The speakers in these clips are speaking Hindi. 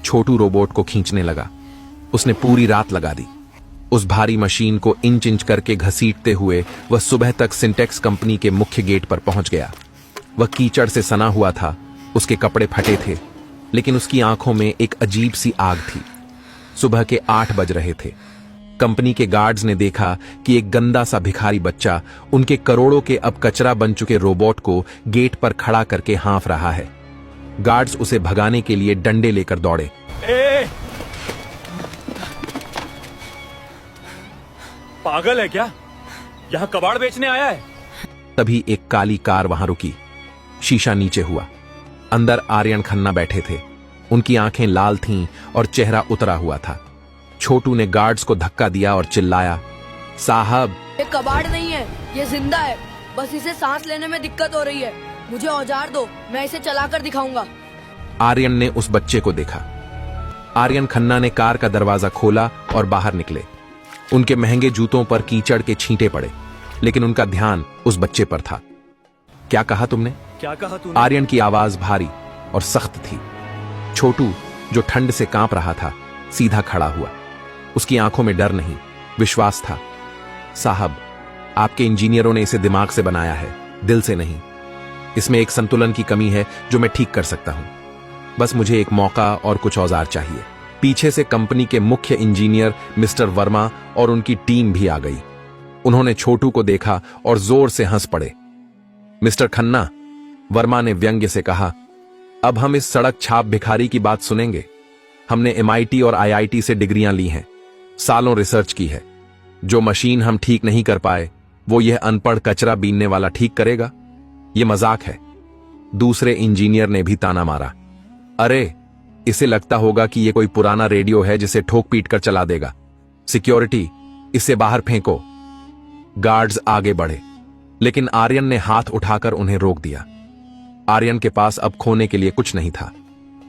छोटू रोबोट को खींचने लगा। उसने पूरी रात लगा दी। उस भारी मशीन को इंच इंच करके घसीटते हुए वह सुबह तक सिंटेक्स कंपनी के मुख्य गेट पर पहुंच गया। वह कीचड़ से सना हुआ था, उसके कपड़े फटे थे, लेकिन उसकी आंखों में एक अजीब सी आग थी। सुबह के 8 बज रहे थे। कंपनी के गार्ड्स ने देखा कि एक गंदा सा भिखारी बच्चा उनके करोड़ों के अब कचरा बन चुके रोबोट को गेट पर खड़ा करके हाँफ रहा है। गार्ड्स उसे भगाने के लिए डंडे लेकर दौड़े। पागल है क्या? यहां कबाड़ बेचने आया है? तभी एक काली कार वहां रुकी। शीशा नीचे हुआ। अंदर आर्यन खन्ना बैठे थे। उनकी आंखें लाल थीं और चेहरा उतरा हुआ था। छोटू ने गार्ड्स को धक्का दिया और चिल्लाया, साहब, ये कबाड़ नहीं है, ये जिंदा है। बस इसे सांस लेने में दिक्कत हो रही है। मुझे औजार दो, मैं इसे चलाकर दिखाऊंगा। आर्यन ने उस बच्चे को देखा। आर्यन खन्ना ने कार का दरवाजा खोला और बाहर निकले। उनके महंगे जूतों पर कीचड़ के छींटे पड़े, लेकिन उनका ध्यान उस बच्चे पर था। क्या कहा तुमने? क्या कहा तूने? आर्यन की आवाज भारी और सख्त थी। छोटू, जो ठंड से कांप रहा था, सीधा खड़ा हुआ। उसकी आंखों में डर नहीं, विश्वास था। साहब, आपके इंजीनियरों ने इसे दिमाग से बनाया है, दिल से नहीं। इसमें एक संतुलन की कमी है जो मैं ठीक कर सकता हूं। बस मुझे एक मौका और कुछ औजार चाहिए। पीछे से कंपनी के मुख्य इंजीनियर मिस्टर वर्मा और उनकी टीम भी आ गई। उन्होंने छोटू को देखा और जोर से हंस पड़े। मिस्टर खन्ना, वर्मा ने व्यंग्य से कहा, अब हम इस सड़क छाप भिखारी की बात सुनेंगे। हमने MIT और IIT से डिग्रियां ली हैं, सालों रिसर्च की है। जो मशीन हम ठीक नहीं कर पाए, वो यह अनपढ़ कचरा बीनने वाला ठीक करेगा? यह मजाक है। दूसरे इंजीनियर ने भी ताना मारा, अरे, इसे लगता होगा कि यह कोई पुराना रेडियो है जिसे ठोक पीट कर चला देगा। सिक्योरिटी, इसे बाहर फेंको। गार्ड्स आगे बढ़े, लेकिन आर्यन ने हाथ उठाकर उन्हें रोक दिया। आर्यन के पास अब खोने के लिए कुछ नहीं था।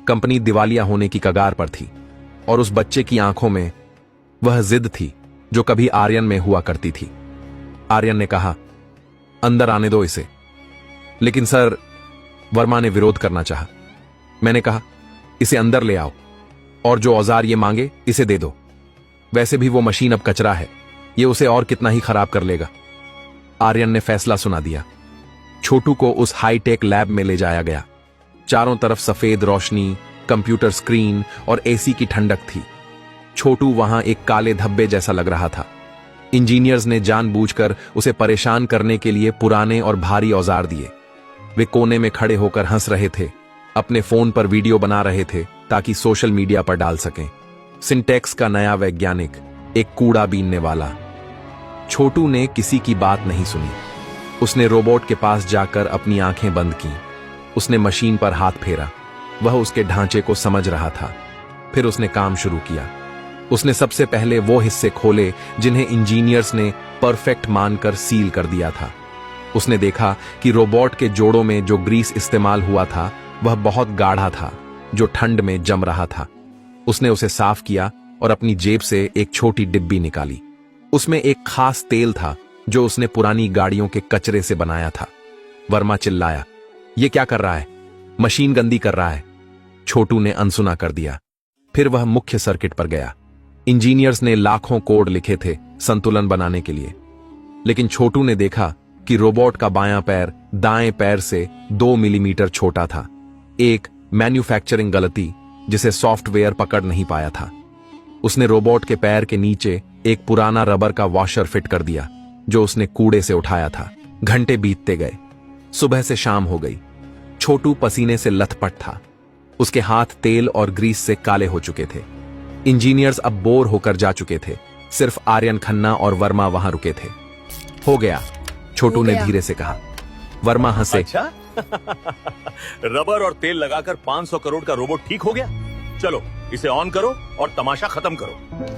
कंपनी दिवालिया होने की कगार पर थी और उस बच्चे की आंखों में वह जिद थी जो कभी आर्यन में हुआ करती थी। आर्यन ने कहा, अंदर आने दो इसे। लेकिन सर, वर्मा ने विरोध करना चाहा। मैंने कहा, इसे अंदर ले आओ और जो औजार ये मांगे इसे दे दो। वैसे भी वो मशीन अब कचरा है, ये उसे और कितना ही खराब कर लेगा। आर्यन ने फैसला सुना दिया। छोटू को उस हाईटेक लैब में ले जाया गया। चारों तरफ सफेद रोशनी, कंप्यूटर स्क्रीन और AC की ठंडक थी। छोटू वहां एक काले धब्बे जैसा लग रहा था। इंजीनियर्स ने जानबूझकर उसे परेशान करने के लिए पुराने और भारी औजार दिए। वे कोने में खड़े होकर हंस रहे थे, अपने फोन पर वीडियो बना रहे थे ताकि सोशल मीडिया पर डाल सकें। सिंटेक्स का नया वैज्ञानिक, एक कूड़ा बीनने वाला। छोटू ने किसी की बात नहीं सुनी। उसने रोबोट के पास जाकर अपनी आंखें बंद की। उसने मशीन पर हाथ फेरा। वह उसके ढांचे को समझ रहा था। फिर उसने काम शुरू किया। उसने सबसे पहले वो हिस्से खोले जिन्हें इंजीनियर्स ने परफेक्ट मानकर सील कर दिया था। उसने देखा कि रोबोट के जोड़ों में जो ग्रीस इस्तेमाल हुआ था वह बहुत गाढ़ा था, जो ठंड में जम रहा था। उसने उसे साफ किया और अपनी जेब से एक छोटी डिब्बी निकाली। उसमें एक खास तेल था जो उसने पुरानी गाड़ियों के कचरे से बनाया था। वर्मा चिल्लाया, ये क्या कर रहा है? मशीन गंदी कर रहा है। छोटू ने अनसुना कर दिया। फिर वह मुख्य सर्किट पर गया। इंजीनियर्स ने लाखों कोड लिखे थे संतुलन बनाने के लिए, लेकिन छोटू ने देखा कि रोबोट का बायां पैर दाएं पैर से 2 मिलीमीटर छोटा था। एक मैन्युफैक्चरिंग गलती जिसे सॉफ्टवेयर पकड़ नहीं पाया था। उसने रोबोट के पैर के नीचे एक पुराना रबर का वॉशर फिट कर दिया जो उसने कूड़े से उठाया था। घंटे बीतते गए। सुबह से शाम हो गई। छोटू पसीने से लथपथ था। उसके हाथ तेल और ग्रीस से काले हो चुके थे। इंजीनियर्स अब बोर होकर जा चुके थे। सिर्फ आर्यन खन्ना और वर्मा वहां रुके थे। हो गया, छोटू ने धीरे से कहा। वर्मा हंसे। अच्छा? रबर और तेल लगाकर 500 करोड़ का रोबोट ठीक हो गया? चलो इसे ऑन करो और तमाशा खत्म करो।